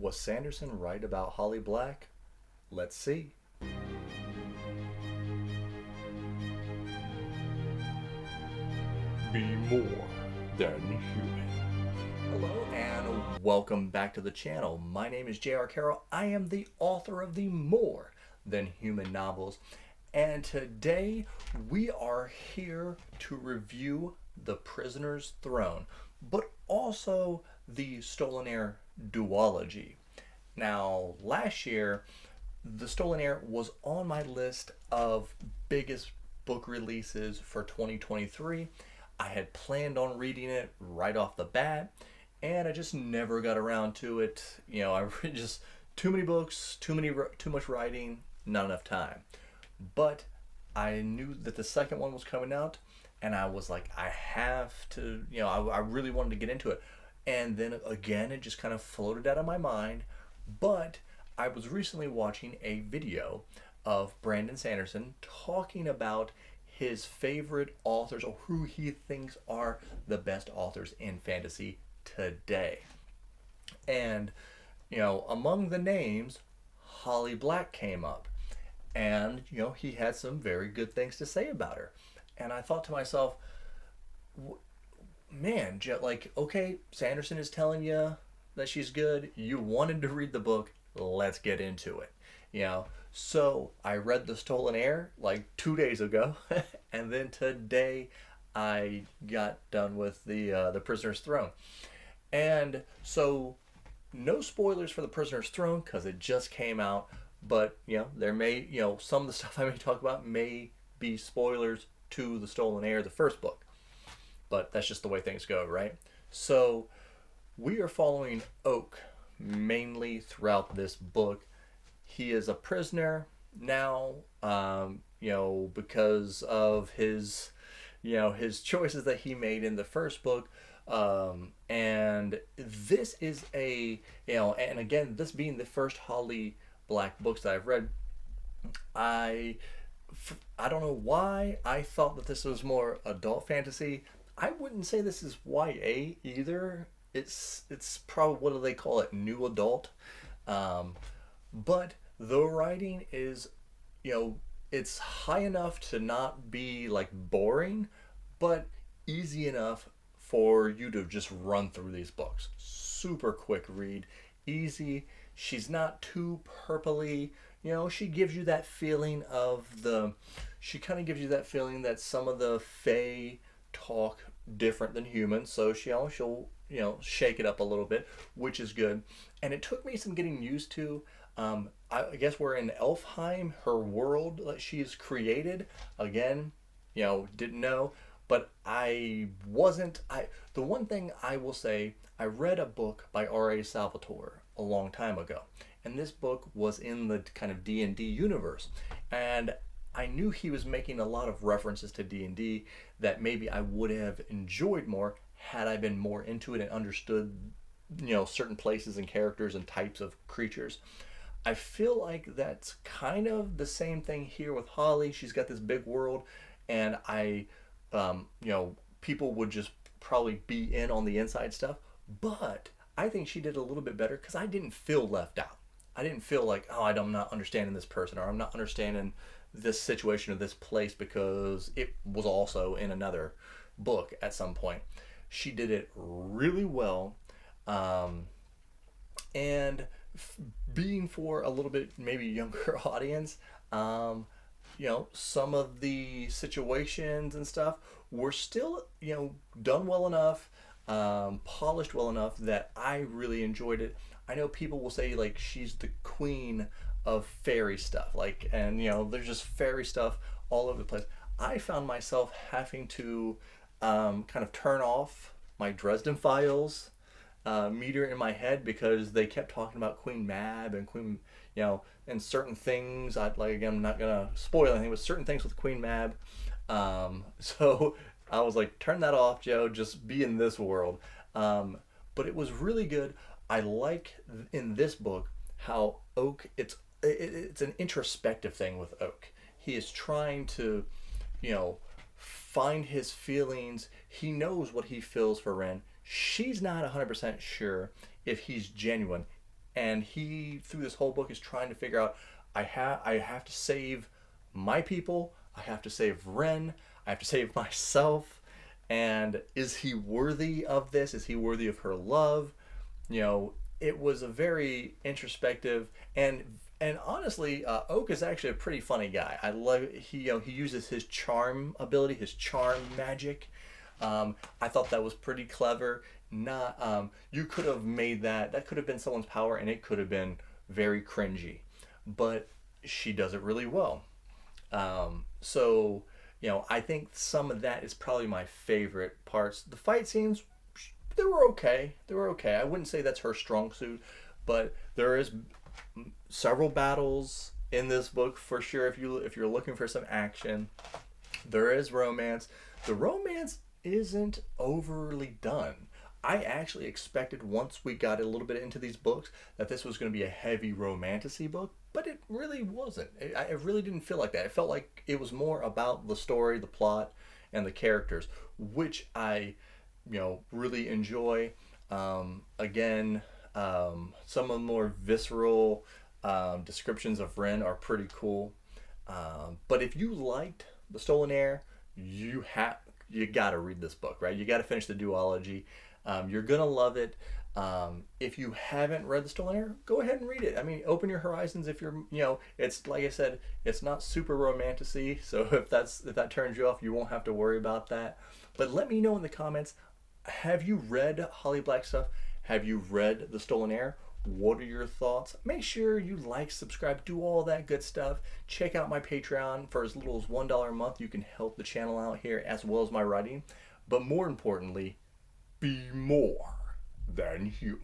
Was Sanderson right about Holly Black? Let's see. Be more than human. Hello and welcome back to the channel. My name is J.R. Carroll. I am the author of the More Than Human novels. And today we are here to review The Prisoner's Throne, but also the Stolen Heir duology. Now, last year, The Stolen Heir was on my list of biggest book releases for 2023. I had planned on reading it right off the bat, and I just never got around to it. I read just too many books, too much writing, not enough time. But I knew that the second one was coming out, and I was like, I have to. I really wanted to get into it, and then again, it just kind of floated out of my mind. But I was recently watching a video of Brandon Sanderson talking about his favorite authors, or who he thinks are the best authors in fantasy today. And, among the names, Holly Black came up. And, he had some very good things to say about her. And I thought to myself, man, okay, Sanderson is telling you that she's good. You wanted to read the book. Let's get into it. So I read The Stolen Heir like 2 days ago, and then today I got done with the Prisoner's Throne. And so no spoilers for The Prisoner's Throne because it just came out, but there may some of the stuff I may talk about may be spoilers to The Stolen Heir, the first book. But that's just the way things go, right? So we are following Oak mainly throughout this book. He is a prisoner now, because of his choices that he made in the first book. And this is and again, this being the first Holly Black books that I've read, I don't know why I thought that this was more adult fantasy. I wouldn't say this is YA either. It's probably, what do they call it, new adult. But the writing is, it's high enough to not be like boring, but easy enough for you to just run through these books. Super quick read, easy. She's not too purpley. She gives you that feeling she kind of gives you that feeling that some of the Fae talk different than humans. So she'll shake it up a little bit, which is good. And it took me some getting used to. I guess we're in Elfheim, her world that she's created. Again, didn't know. But the one thing I will say, I read a book by R.A. Salvatore a long time ago. And this book was in the kind of D&D universe. And I knew he was making a lot of references to D&D that maybe I would have enjoyed more had I been more into it and understood, certain places and characters and types of creatures. I feel like that's kind of the same thing here with Holly. She's got this big world, and people would just probably be in on the inside stuff. But I think she did a little bit better because I didn't feel left out. I didn't feel like, I'm not understanding this person, or I'm not understanding this situation or this place because it was also in another book at some point. She did it really well. And being for a little bit maybe younger audience, some of the situations and stuff were still, done well enough, polished well enough that I really enjoyed it. I know people will say like she's the queen of fairy stuff, and there's just fairy stuff all over the place. I found myself having to kind of turn off my Dresden Files meter in my head because they kept talking about Queen Mab and Queen, and certain things. Again, I'm not gonna spoil anything, but certain things with Queen Mab. So I was like, turn that off, Joe. Just be in this world. But it was really good. I like in this book how Oak. It's an introspective thing with Oak. He is trying to, find his feelings. He knows what he feels for Ren. She's not 100% sure if he's genuine. and he through this whole book is trying to figure out, I have to save my people, I have to save Ren, I have to save myself, and is he worthy of this? Is he worthy of her love? It was a very introspective and honestly, Oak is actually a pretty funny guy. I love he uses his charm ability, his charm magic. I thought that was pretty clever. Not You could have made that could have been someone's power, and it could have been very cringy, but she does it really well. So I think some of that is probably my favorite parts. The fight scenes, they were okay. They were okay. I wouldn't say that's her strong suit, but there is several battles in this book for sure. If you're looking for some action, there is romance. The romance isn't overly done. I actually expected once we got a little bit into these books that this was going to be a heavy romantasy book, but it really wasn't. It really didn't feel like that. It felt like it was more about the story, the plot, and the characters, which I, really enjoy. Again, some of the more visceral descriptions of Ren are pretty cool. But if you liked The Stolen Heir, you gotta read this book, right? You gotta finish the duology. You're gonna love it. If you haven't read The Stolen Heir, go ahead and read it. I mean, open your horizons. If you're, it's like I said, it's not super romantasy. So if that turns you off, you won't have to worry about that. But let me know in the comments. Have you read Holly Black stuff? Have you read The Stolen Heir? What are your thoughts? Make sure you like, subscribe, do all that good stuff. Check out my Patreon. For as little as $1 a month, you can help the channel out here as well as my writing. But more importantly, be more than human.